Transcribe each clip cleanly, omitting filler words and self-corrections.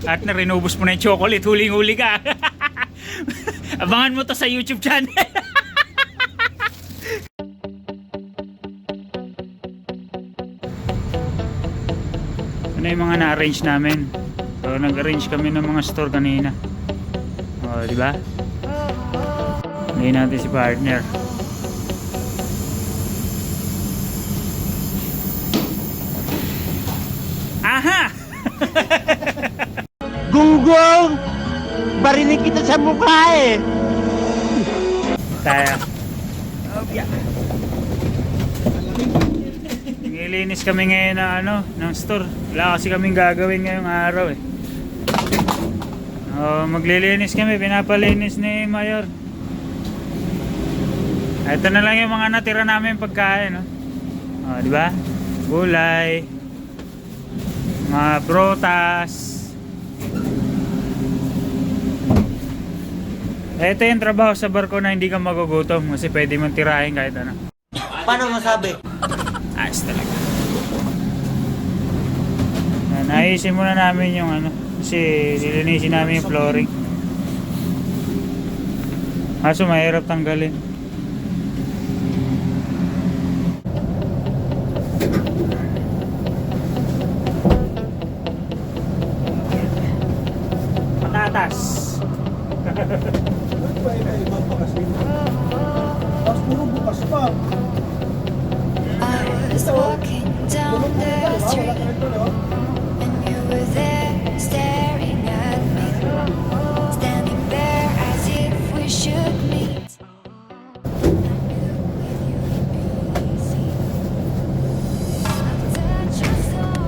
Partner, inubos mo na yung chocolate. Huling-huli ka. Abangan mo to sa YouTube channel. Ano yung mga na-arrange namin? So, nag-arrange kami ng mga store kanina. O, di ba? Ngayon natin si partner. Aha! Gunggong! Barinig kita sa mukha eh! Tayo. Nilinis kami ngayon ng ng store. Wala kasi kaming gagawin ngayong araw eh. Maglilinis kami, pinapalinis ni Mayor. Ito na lang yung mga natira namin pagkain, no? Di ba? Gulay, mga prutas. Ito yung trabaho sa barko na hindi ka magugutom kasi pwede mong tirahin kahit ano. Paano masabi? Ayos talaga. Naisin muna namin yung ano kasi nilinisin namin yung flooring. Kaso mahirap tanggalin. Patatas. I was walking down the street and you were there staring at me, standing there as if we should meet. I knew with you it'd be easy. I touched your soul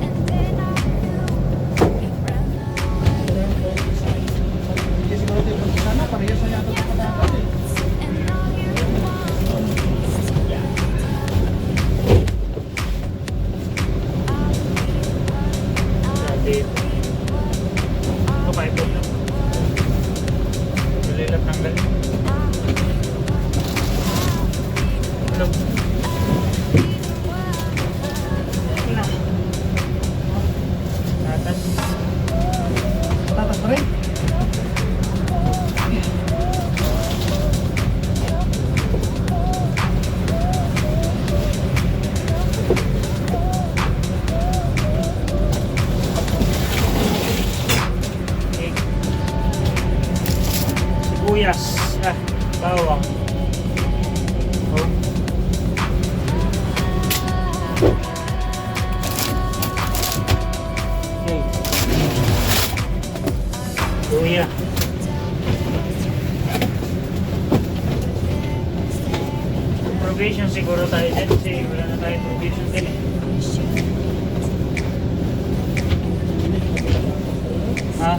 and then I knew you'd run away. And all you want is to Ito pa ito. Dali lang tanggalin. Hello. Tatas. Tatas pa rin? Sibuyas. Bawang. Oh. Okay. Luya. Provision siguro tayo dyan kasi wala na tayo provision din eh. Ha?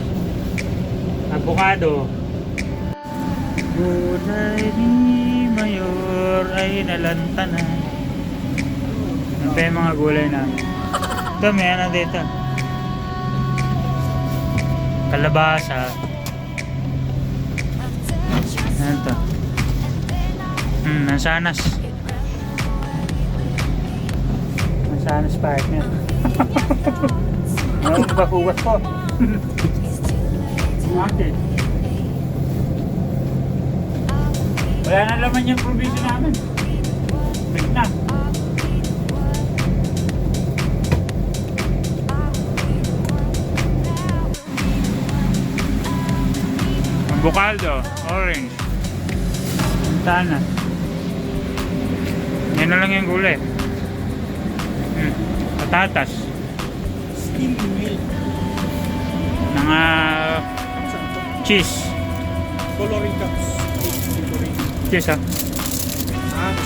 Avocado. Gulay ni Mayor ay nalanta na. Ano pa yung mga gulay na? Ito, may ano dito. Kalabasa. Ano ito? Nansanas. Nansanas partner. Ano ba hugas ko? Bakit? Wala na laman yung provision namin. Big na. Avocado, orange, tana. Yan na lang yung gulay. Patatas. Skim milk. Mga cheese. Coloring cups. Cheese ha.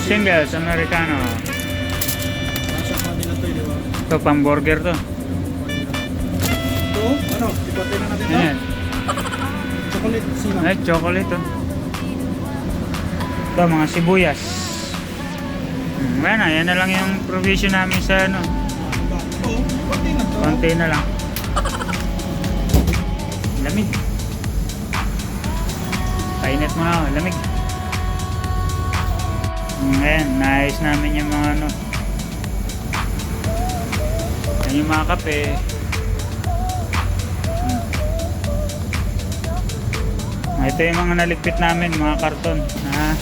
Singles, Americano. Nasa kanila to, di ba? Ito, pang burger to. Ito, ano? Ipotin na natin to? Ayan. Chocolate sinang. Ay, chocolate to. Ito, mga sibuyas. Wala na, yan na lang yung provision namin sa ano. Ito, konti na to. Konti na lang. Lamig. Painit mo na, lamig. Ngayon, naayos namin yung mga ano. Yan yung mga kape. Ito yung mga naligpit namin, mga karton na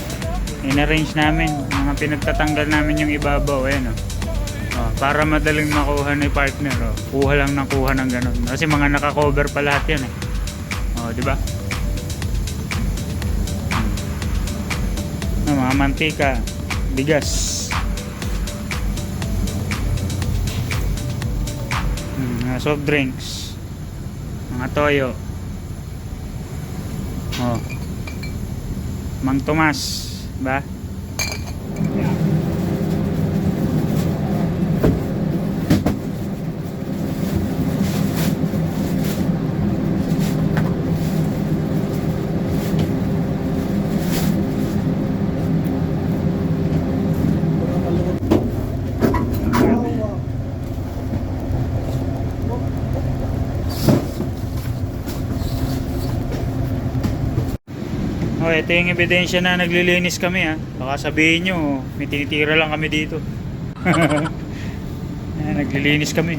in-arrange namin, mga pinagtatanggal namin yung ibabaw. Ayan o. Oh, para madaling makuha ni partner. Oh. Kuha lang ng kuha ng ganun. Kasi mga naka-cover pa lahat yan eh. Oh, di ba? Mga mantika, bigas. Mga soft drinks. Mga toyo. Oh. Mang Tomas, ba? Oh, ito yung ebidensya na naglilinis kami ha. Baka sabihin nyo, may tinitira lang kami dito. Naglilinis kami.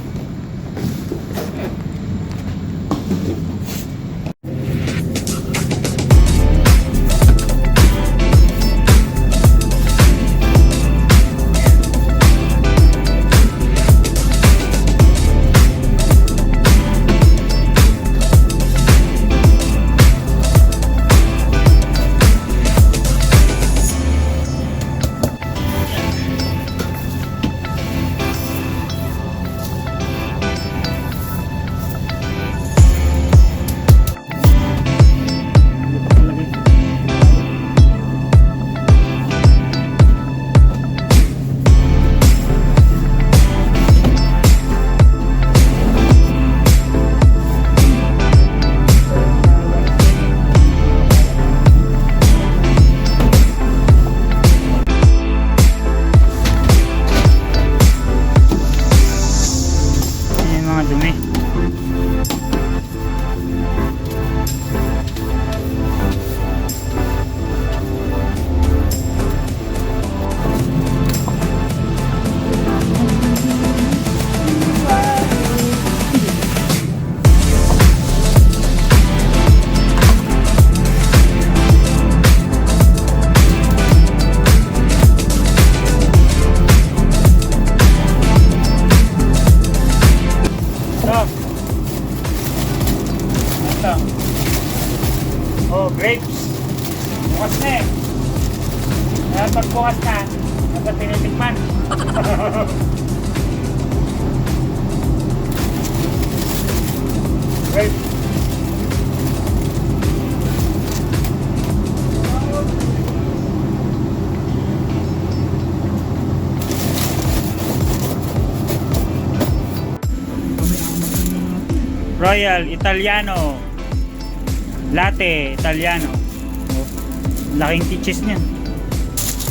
Dumi. Oh, grapes. Bukas na eh. Kaya pag bukas na, dapat tinitikman. Grapes. Royal Italiano Latte Italiano. Oh, laking teaches niyan.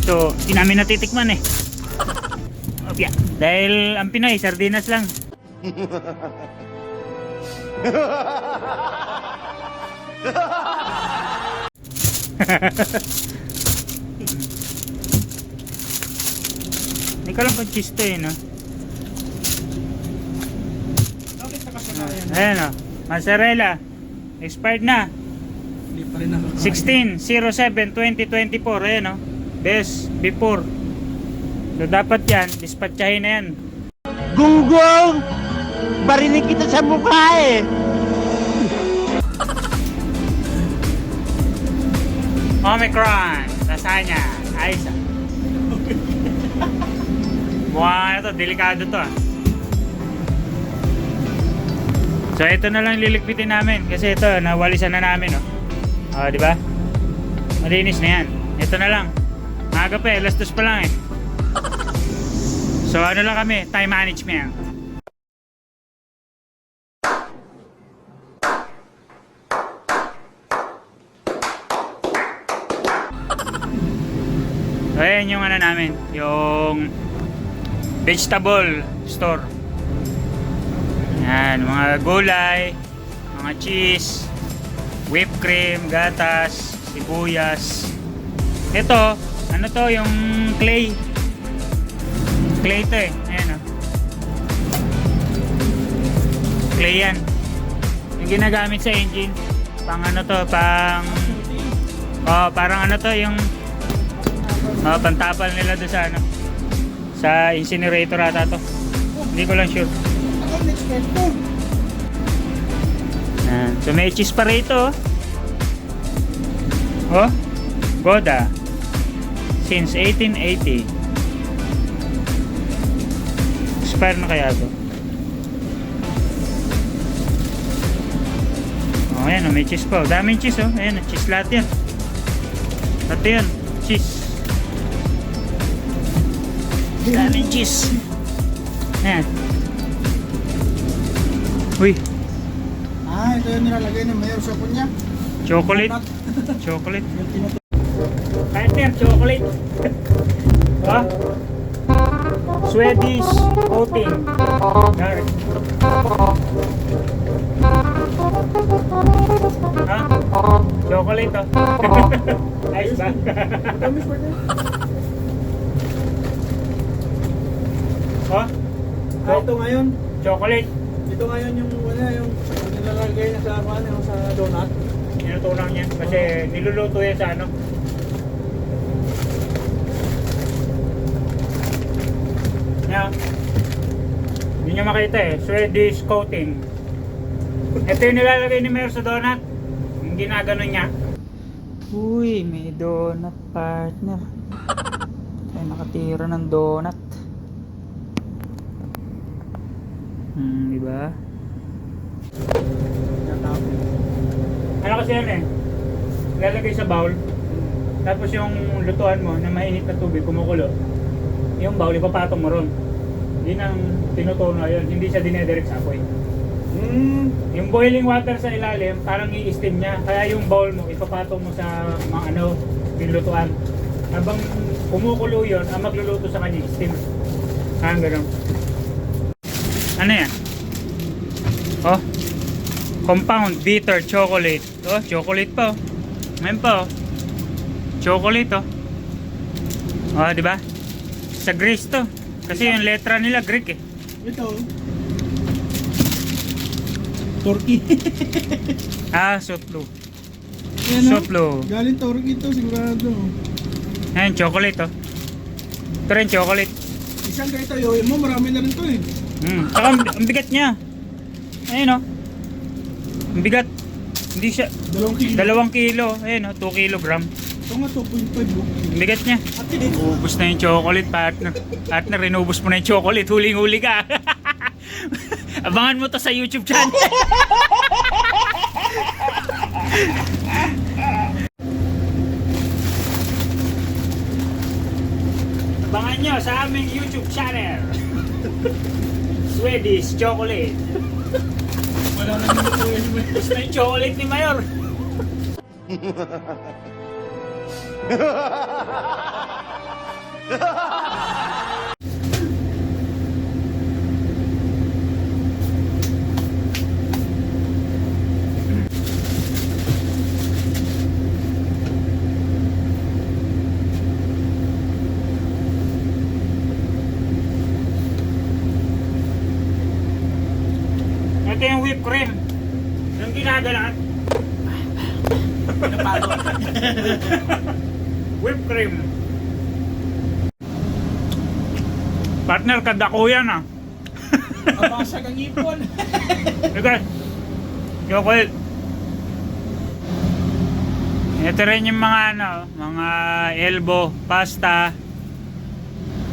So, di namin natitikman eh. Opya. Dahil ang Pinoy, sardinas lang. Hindi ko lang kung cheese to eh, no? Ayan o. Mozzarella. Expired na. 16/07/2024. Ayan o. Best before. So dapat yan, dispatchahin na yan. Gunggong! Barinig kita sa mukha eh! Omicron. Lasagna. Ayos ah. Mukhang ito, delikado to ah. So ito na lang lilikpitin namin kasi ito nawalisan na namin oh. Oh, di ba? Malinis na 'yan. Ito na lang. Maaga pa eh, alas 2 pa lang eh. So ano lang kami, time management. So ayan yung ano namin, yung vegetable store. Yan, mga gulay, mga cheese, whipped cream, gatas, sibuyas. Ito, ano to, yung clay. Clay to eh. Ayan o. Clay yan. Yung ginagamit sa engine. Pang ano to, pang Oh, parang ano to, yung pantapal nila doon sa ano. Sa incinerator ata to. Hindi ko lang sure. Yan. So may cheese pa rito. Oh. Goda. Since 1880. Expire na kaya to? Oh, ayan, may cheese pa. Daming cheese, oh. Ayan, cheese lahat yan. Lahat yan, cheese. Daming cheese. Ayan. Uy, Ito yung nilalagay ng mayor sa punya. chocolate. Chocolate. Partner, chocolate. Oh. Swedish coating. Dark. Ha? Chocolate, oh. Nice ba? Tamis pa din. Oh, Ito ngayon. chocolate. Ito ngayon yung nilalagay na sa sa donut. Tinutulang niya kasi niluluto yan sa ano. Yan. Hindi nyo makita eh. Swedish coating. Ito yung nilalagay ni Mayor sa donut. Yung ginaganon niya. Uy, may donut partner. Tayo nakatira ng donut. Diba? Ano kasi yan eh, lalagay sa bowl, tapos yung lutuan mo na mainit na tubig, kumukulo, yung bowl ipapatong mo ron. Yun ang tinutuno yun, hindi siya dinedirect sa apoy. Yung boiling water sa ilalim, parang i-steam niya, kaya yung bowl mo, ipapatong mo sa mga ano, yung lutuan. Habang kumukulo yun, ang magluluto sa kanya, steam. Gano'n. Ano yan? Oh, compound bitter chocolate. Oh, chocolate pa oh. Ngayon pa oh. Chocolate oh. Oh, di ba? Sa Greece to. Kasi yung letra nila Greek eh. Ito. Turkey. Sotlo. Yan, no? Sotlo. Galing Turkey ito sigurado. Ayan, chocolate oh. Ito rin chocolate. Isang ganito yoyo mo, marami na rin to eh. Saka ang bigat niya. Ayun oh. Ang bigat. Hindi siya 2 kilo. 2 kilo. Ayun oh, 2 kilogram. Ito nga 2.5 mo. Ang bigat niya. Ubus na yung chocolate, partner. Partner, inubos mo na yung chocolate. Huling-huli ka. Abangan mo to sa YouTube channel. Abangan nyo sa aming YouTube channel. Swedish chocolate. Wala na nito po yun. Ubus na yung chocolate ni Mayor. Ito yung whipped cream. Yung ginagalaan. Whipped cream. Partner, kadako yan ah. Mabasag ang ipon. Okay. Chocolate. Ito rin yung mga ano, mga elbow, pasta.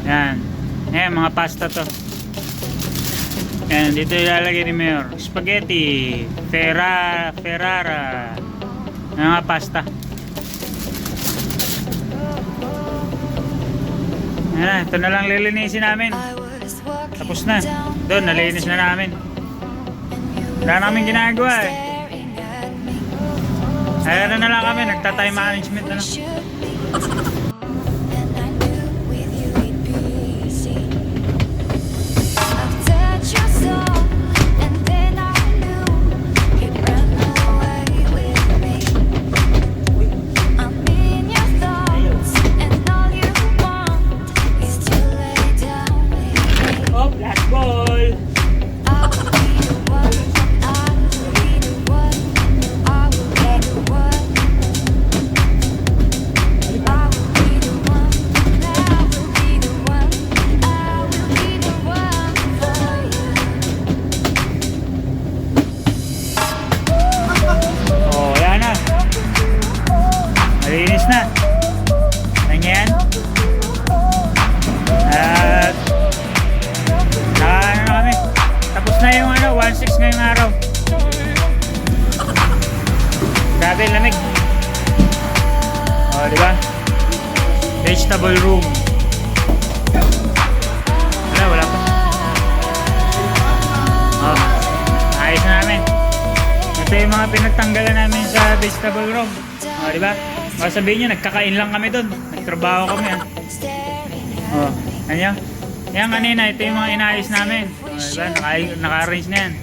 Yan. Yan, mga pasta to. Yan, dito ilalagay ni Mayor. Spaghetti, Ferrara. Yan, mga pasta. Yan, ito na lang lilinisin namin. Tapos na. Doon, nalinis na namin. Wala namin ginagawa eh. Kaya na lang kami, nagta-time management na lang. Oh, black ball! Grabe, lamig. Oh, di ba? Vegetable room. Wala pa. Oh, ayos na namin. Ito yung mga pinagtanggalan namin sa vegetable room. Oh, di ba? O, sabihin nyo, nagkakain lang kami doon. Nagtrabaho kami, ah. Oh, ano? Yan kanina, ito yung mga inayos namin. Oh, diba? Naka-arrange na yan.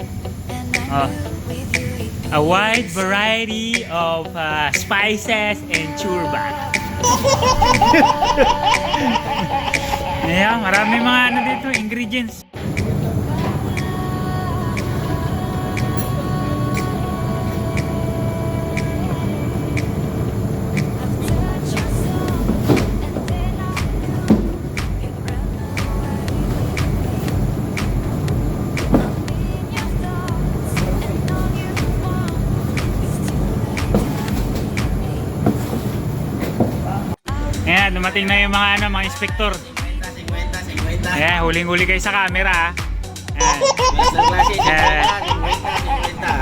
Oh. A wide variety of spices and churba. Ayan, marami mga ano dito, ingredients. Ayan, dumating na yung mga mga inspektor. 50. Ayan, huling-huli kayo sa camera, ah. Ayan.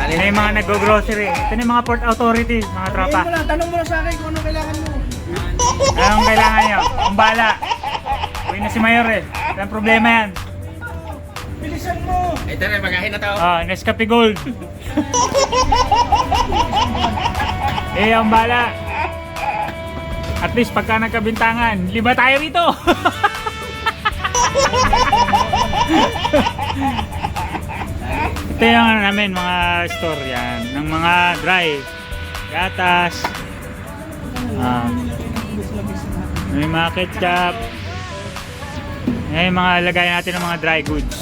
Ayan yung mga nag-grocery. Ito na yung mga port authority, mga tropa. Tanong mo lang sa akin kung ano kailangan mo. Anong kailangan nyo? Ang bala. Uwi na si Mayor eh. Walang problema yan. Bilisan mo. Ito na, magahin na to. Nescafe Gold. Ang bala. At least pagka nagkabintangan, 5 tayo rito. Ito yung ano namin, mga store yan. Ng mga dry. Gatas. May mga ketchup. Yan yung mga lagay natin ng mga dry goods.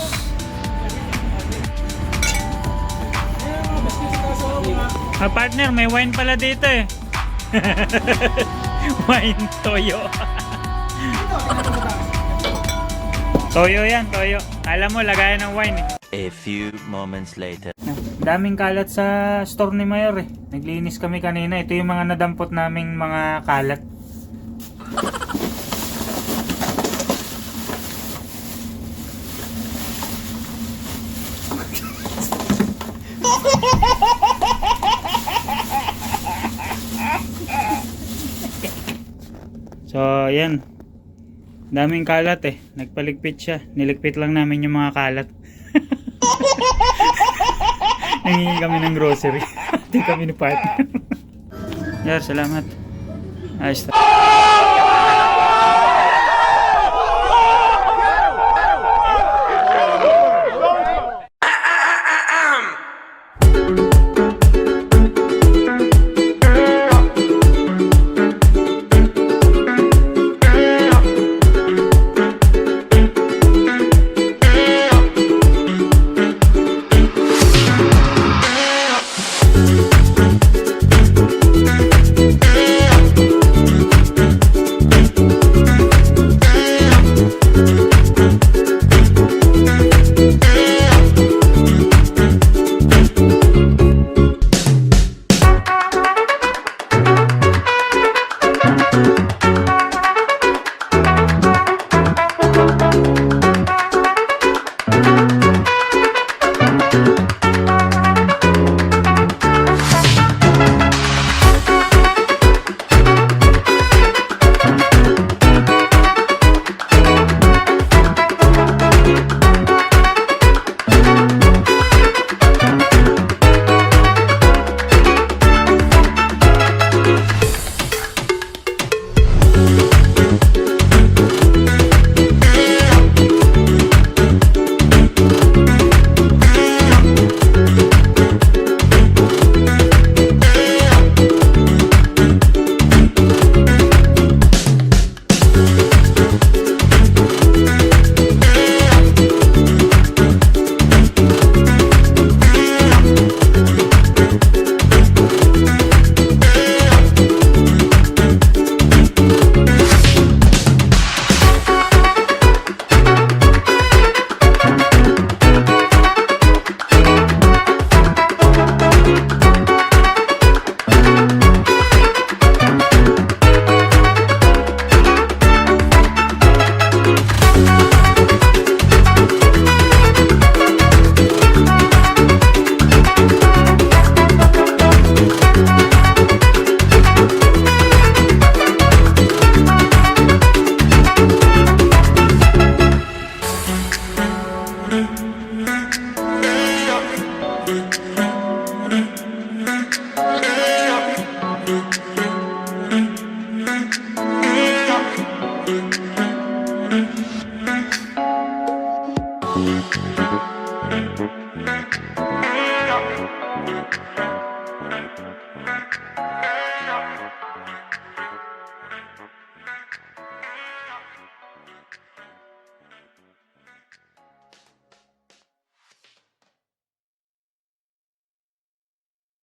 Partner, may wine pala dito eh. Wine toyo. Toyo yan, toyo. Alam mo, lagayan ng wine eh. A few moments later. Daming kalat sa store ni Mayor eh. Naglinis kami kanina. Ito yung mga nadampot naming mga kalat. So, yan. Daming kalat eh. Nagpaligpit siya. Niligpit lang namin yung mga kalat. Nangingi kami ng grocery. Hindi kami ni partner. Yar, salamat. Ayos na.